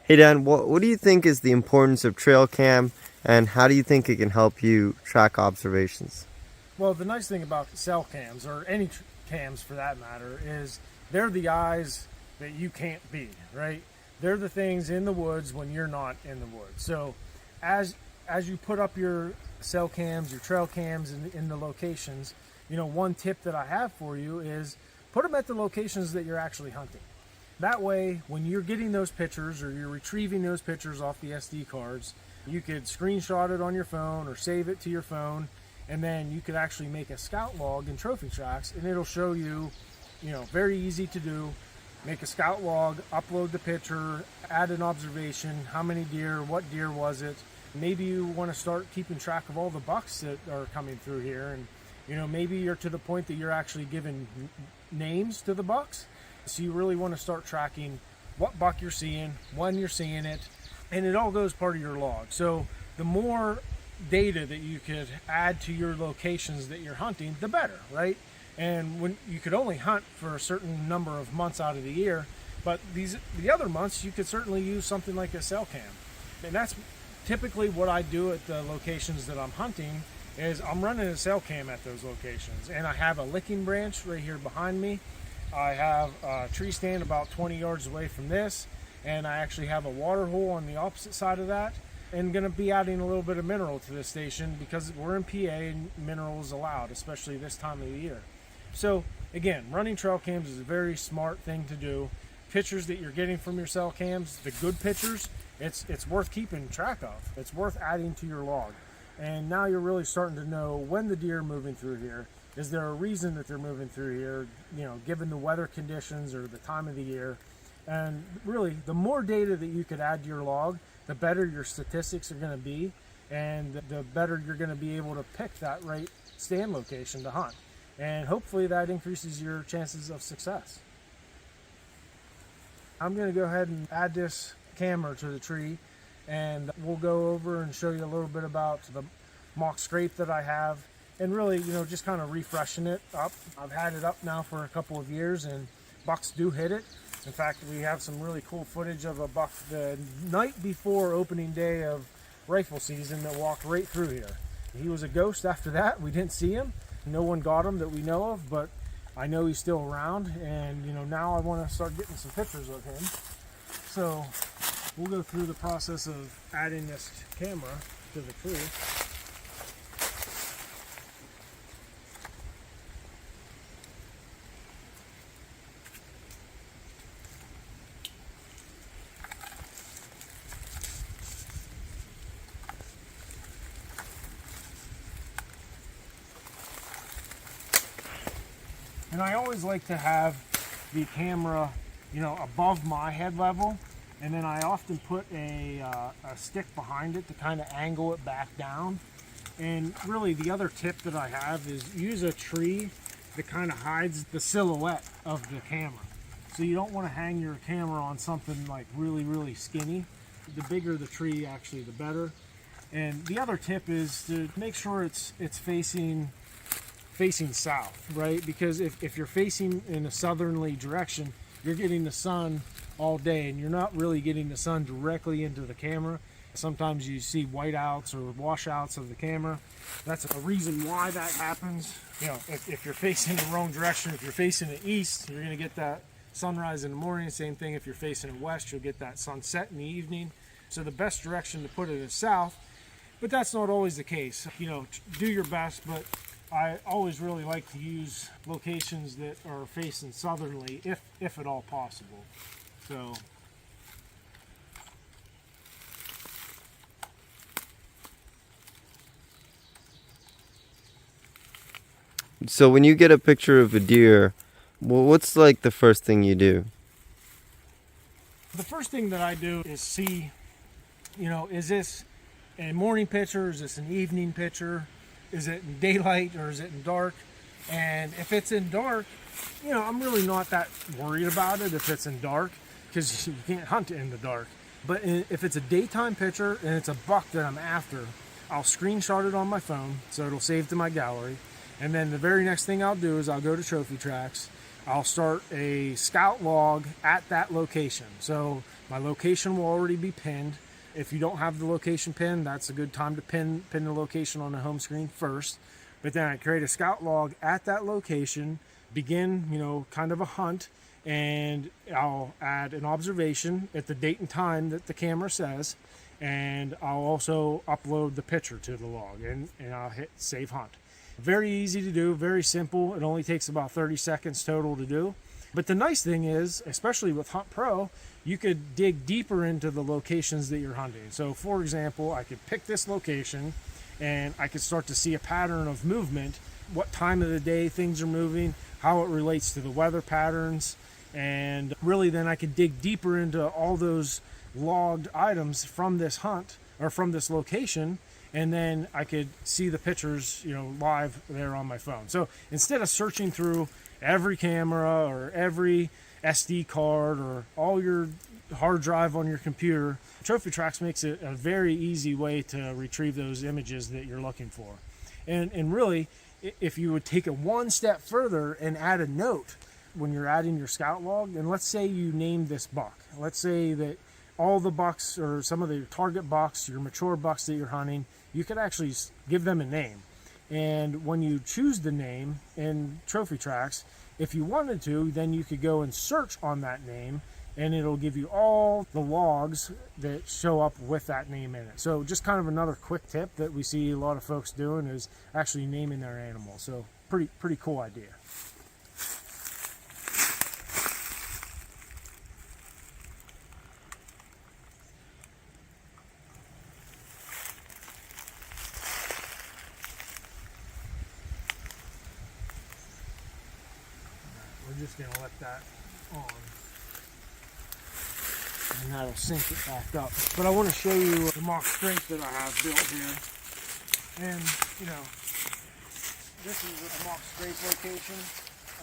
Hey Dan, what do you think is the importance of trail cam, and how do you think it can help you track observations? Well, the nice thing about cell cams, or any cams for that matter, is they're the eyes that you can't be, right? They're the things in the woods when you're not in the woods. So as you put up your cell cams, your trail cams in the locations, one tip that I have for you is put them at the locations that you're actually hunting. That way, when you're getting those pictures or you're retrieving those pictures off the SD cards, you could screenshot it on your phone or save it to your phone, and then you could actually make a scout log in TrophyTracks, and it'll show you, very easy to do. Make a scout log, upload the picture, add an observation, how many deer, what deer was it. Maybe you want to start keeping track of all the bucks that are coming through here, and maybe you're to the point that you're actually giving names to the bucks. So you really want to start tracking what buck you're seeing, when you're seeing it, and it all goes part of your log. So the more data that you could add to your locations that you're hunting, the better, right? And when you could only hunt for a certain number of months out of the year, but the other months you could certainly use something like a cell cam. And that's typically what I do at the locations that I'm hunting, is I'm running a cell cam at those locations. And I have a licking branch right here behind me. I have a tree stand about 20 yards away from this, and I actually have a water hole on the opposite side of that, and going to be adding a little bit of mineral to this station because we're in PA and mineral is allowed, especially this time of the year. So again, running trail cams is a very smart thing to do. Pictures that you're getting from your cell cams, the good pictures, it's worth keeping track of. It's worth adding to your log. And now you're really starting to know when the deer are moving through here. Is there a reason that they're moving through here, given the weather conditions or the time of the year? And really, the more data that you could add to your log, the better your statistics are going to be, and the better you're going to be able to pick that right stand location to hunt. And hopefully that increases your chances of success. I'm going to go ahead and add this camera to the tree, and we'll go over and show you a little bit about the mock scrape that I have. And really, just kind of refreshing it up. I've had it up now for a couple of years, and bucks do hit it. In fact, we have some really cool footage of a buck the night before opening day of rifle season that walked right through here. He was a ghost after that. We didn't see him. No one got him that we know of, but I know he's still around, and now I want to start getting some pictures of him. So we'll go through the process of adding this camera to the tree. And I always like to have the camera, above my head level, and then I often put a stick behind it to kind of angle it back down. And really, the other tip that I have is use a tree that kind of hides the silhouette of the camera. So you don't want to hang your camera on something like really, really skinny. The bigger the tree, actually, the better. And the other tip is to make sure it's facing south, right? Because if you're facing in a southerly direction, you're getting the sun all day, and you're not really getting the sun directly into the camera. Sometimes you see whiteouts or washouts of the camera. That's a reason why that happens. If you're facing the wrong direction, if you're facing the east, you're going to get that sunrise in the morning. Same thing if you're facing the west, you'll get that sunset in the evening. So the best direction to put it is south, but that's not always the case. Do your best, but I always really like to use locations that are facing southerly, if at all possible. So when you get a picture of a deer, what's like the first thing you do? The first thing that I do is see, is this a morning picture? Is this an evening picture? Is it in daylight or is it in dark? And if it's in dark, I'm really not that worried about it if it's in dark, because you can't hunt in the dark. But if it's a daytime picture and it's a buck that I'm after, I'll screenshot it on my phone so it'll save to my gallery. And then the very next thing I'll do is I'll go to TrophyTracks I'll start a scout log at that location. So my location will already be pinned. If you don't have the location pinned, that's a good time to pin the location on the home screen first. But then I create a scout log at that location, begin, kind of a hunt, and I'll add an observation at the date and time that the camera says, and I'll also upload the picture to the log, and I'll hit save hunt. Very easy to do, very simple. It only takes about 30 seconds total to do. But the nice thing is, especially with Hunt Pro, you could dig deeper into the locations that you're hunting. So for example, I could pick this location and I could start to see a pattern of movement, what time of the day things are moving, how it relates to the weather patterns, and really then I could dig deeper into all those logged items from this hunt or from this location, and then I could see the pictures, live there on my phone. So instead of searching through every camera or every SD card or all your hard drive on your computer, TrophyTracks makes it a very easy way to retrieve those images that you're looking for. And really, if you would take it one step further and add a note when you're adding your scout log, and let's say you named this buck. Let's say that all the bucks or some of the target bucks, your mature bucks that you're hunting, you could actually give them a name. And when you choose the name in TrophyTracks, if you wanted to, then you could go and search on that name, and it'll give you all the logs that show up with that name in it. So just kind of another quick tip that we see a lot of folks doing is actually naming their animal. So pretty cool idea. We're just going to let that on, and that'll sink it back up. But I want to show you the mock scrape that I have built here. And, this is a mock scrape location.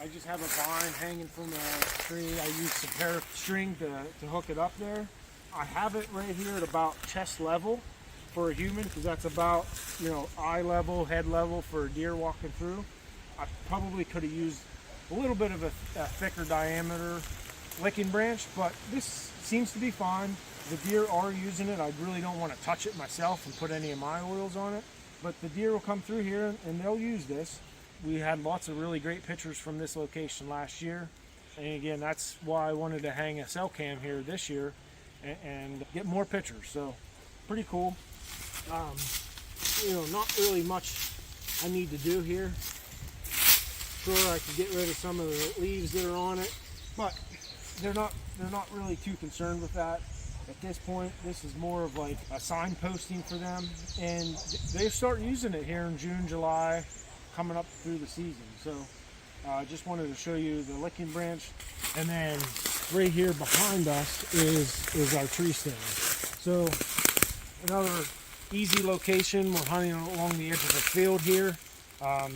I just have a vine hanging from a tree. I used some string to hook it up there. I have it right here at about chest level for a human, because that's about, eye level, head level for a deer walking through. I probably could have used a little bit of a thicker diameter licking branch, but this seems to be fine. The deer are using it. I really don't want to touch it myself and put any of my oils on it, but the deer will come through here and they'll use this. We had lots of really great pictures from this location last year, and again, that's why I wanted to hang a cell cam here this year and get more pictures. So pretty cool. Not really much I need to do here. Sure, I could get rid of some of the leaves that are on it, but they're not really too concerned with that at this point. This is more of like a signposting for them, and they start using it here in June, July, coming up through the season. So I just wanted to show you the licking branch, and then right here behind us is our tree stand. So another easy location. We're hunting along the edge of the field here.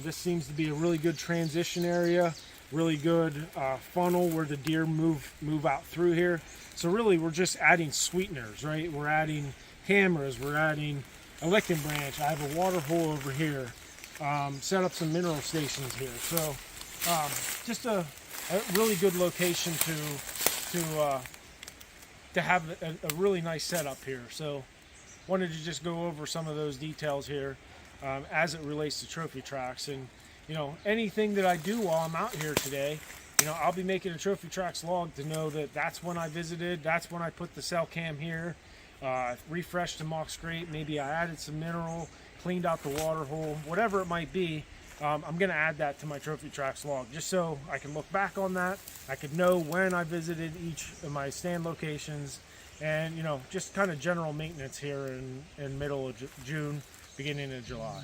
This seems to be a really good transition area, really good funnel where the deer move out through here. So really we're just adding sweeteners, right? We're adding cameras, we're adding a licking branch. I have a water hole over here, set up some mineral stations here. So just a really good location to have a really nice setup here. So wanted to just go over some of those details here. As it relates to TrophyTracks, and anything that I do while I'm out here today, I'll be making a TrophyTracks log to know that that's when I visited, that's when I put the cell cam here, refreshed the mock scrape, maybe I added some mineral, cleaned out the water hole, whatever it might be. I'm going to add that to my TrophyTracks log just so I can look back on that. I could know when I visited each of my stand locations, and just kind of general maintenance here in middle of June, beginning of July.